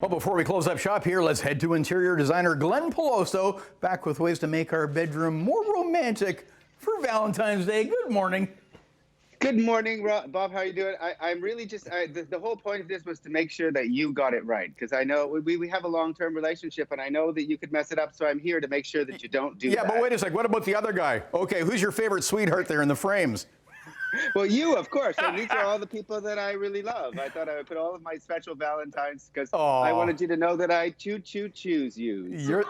Well, before we close up shop here, let's head to interior designer Glenn Peloso, back with ways to make our bedroom more romantic for Valentine's Day. Good morning. Good morning, Bob. How are you doing? I'm really just the whole point of this was to make sure that you got it right, because I know we have a long-term relationship, and I know that you could mess it up. So I'm here to make sure that you don't do that. Yeah, but wait a sec. What about the other guy? Okay, who's your favorite sweetheart there in the frames? Well, you, of course. And these are all the people that I really love. I thought I would put all of my special Valentines because I wanted you to know that I choose you. You're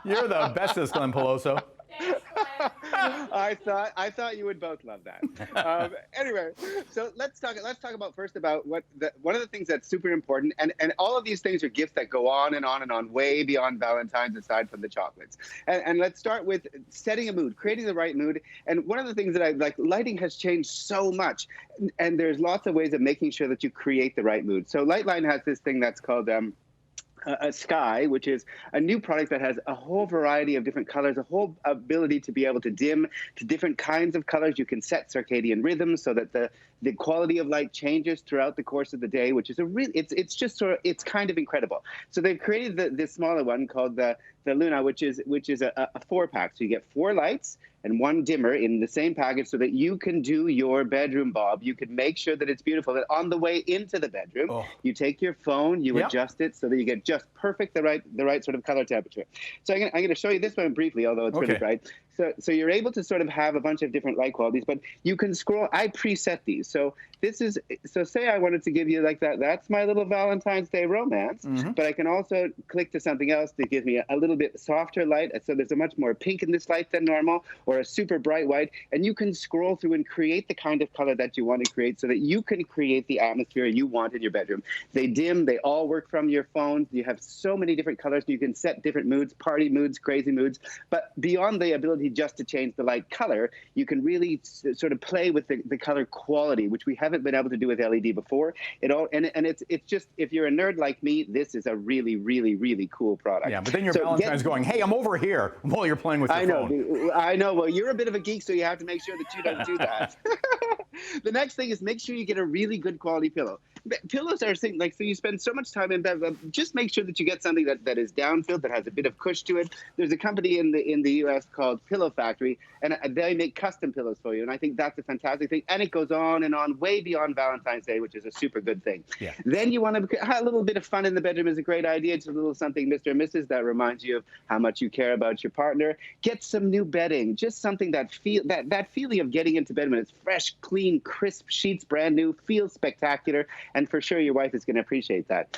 you're the bestest, Glenn Peloso. I thought you would both love that. Anyway, so let's talk about first about one of the things that's super important, and all of these things are gifts that go on and on and on, way beyond Valentine's, aside from the chocolates. And let's start with setting a mood, creating the right mood. And one of the things that I like, lighting has changed so much, and there's lots of ways of making sure that you create the right mood. So Lightline has this thing that's called a Sky, which is a new product that has a whole variety of different colors, a whole ability to be able to dim to different kinds of colors. You can set circadian rhythms so that the quality of light changes throughout the course of the day, which is it's just sort of, it's kind of incredible. So they've created this smaller one called the Luna, which is a 4-pack. So you get 4 lights and 1 dimmer in the same package, so that you can do your bedroom, Bob. You can make sure that it's beautiful. And on the way into the bedroom, you take your phone, you adjust it so that you get just perfect, the right sort of color temperature. So I'm going to show you this one briefly, although it's really bright. So you're able to sort of have a bunch of different light qualities, but you can scroll. I preset these. So say I wanted to give you like that's my little Valentine's Day romance, but I can also click to something else that gives me a little bit softer light. So there's a much more pink in this light than normal, or a super bright white. And you can scroll through and create the kind of color that you want to create so that you can create the atmosphere you want in your bedroom. They dim, they all work from your phone. You have so many different colors. You can set different moods, party moods, crazy moods. But beyond the ability just to change the light color, you can really sort of play with the color quality, which we haven't been able to do with LED before. It's just, if you're a nerd like me, this is a really, really, really cool product. Yeah, but then your Valentine's going, hey, I'm over here, while you're playing with your phone. I know. Well, you're a bit of a geek, so you have to make sure that you don't do that. The next thing is make sure you get a really good quality pillow. Pillows are things like, so you spend so much time in bed, just make sure that you get something that is downfilled, that has a bit of cush to it. There's a company in the US called Pillow Factory, and they make custom pillows for you. And I think that's a fantastic thing. And it goes on and on, way beyond Valentine's Day, which is a super good thing. Yeah. Then you want to have a little bit of fun in the bedroom is a great idea. It's a little something, Mr. and Mrs., that reminds you of how much you care about your partner. Get some new bedding, just something that feeling of getting into bed when it's fresh, clean, crisp sheets, brand new, feels spectacular. And for sure, your wife is going to appreciate that.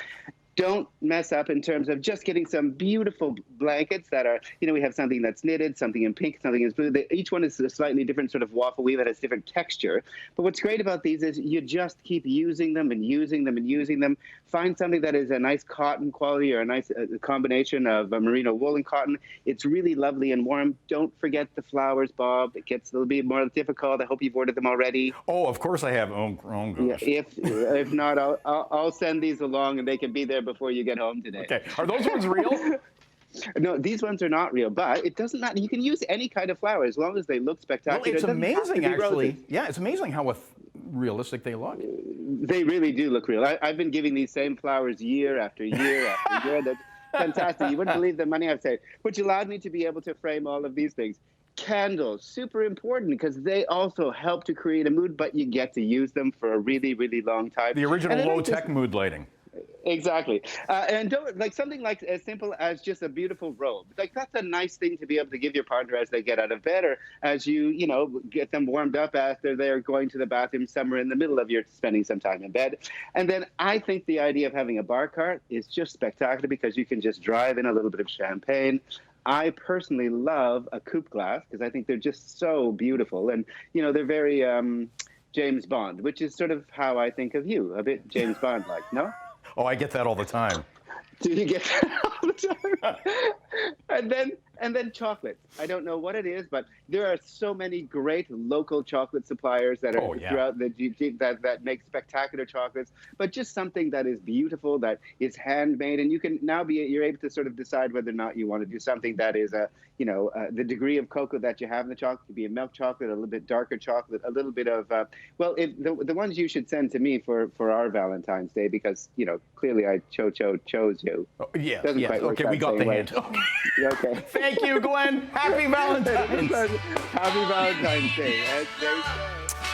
Don't mess up in terms of just getting some beautiful blankets that are, we have something that's knitted, something in pink, something in blue. Each one is a slightly different sort of waffle weave that has different texture. But what's great about these is you just keep using them and using them and using them. Find something that is a nice cotton quality, or a nice combination of merino wool and cotton. It's really lovely and warm. Don't forget the flowers, Bob. It gets a little bit more difficult. I hope you've ordered them already. Oh, of course I have. Oh gosh. Yeah, if not, I'll send these along, and they can be there before you get home today. Okay. Are those ones real? No, these ones are not real, but it doesn't matter. You can use any kind of flower as long as they look spectacular. Well, it's amazing, actually. Yeah, it's amazing how realistic they look. They really do look real. I've been giving these same flowers year after year after year. That's fantastic. You wouldn't believe the money I've saved, which allowed me to be able to frame all of these things. Candles, super important, because they also help to create a mood, but you get to use them for a really, really long time. The original low-tech mood lighting. Exactly. And don't, like, something like as simple as just a beautiful robe. Like, that's a nice thing to be able to give your partner as they get out of bed, or as you get them warmed up after they're going to the bathroom somewhere in the middle of your spending some time in bed. And then I think the idea of having a bar cart is just spectacular, because you can just drive in a little bit of champagne. I personally love a coupe glass because I think they're just so beautiful. And, they're very James Bond, which is sort of how I think of you, a bit James Bond-like, no? Oh, I get that all the time. Do you get that all the time? And then chocolate. I don't know what it is, but there are so many great local chocolate suppliers that are throughout the GT that make spectacular chocolates. But just something that is beautiful, that is handmade, and you can now you're able to sort of decide whether or not you want to do something that is the degree of cocoa that you have in the chocolate could be a milk chocolate, a little bit darker chocolate, a little bit of the ones you should send to me for our Valentine's Day, because clearly I chose you. Oh, yes. Doesn't quite work Okay, we that got the same way. hint. Okay. Okay. Thank you, Glenn. Happy Valentine's. Happy Valentine's Day. As they say.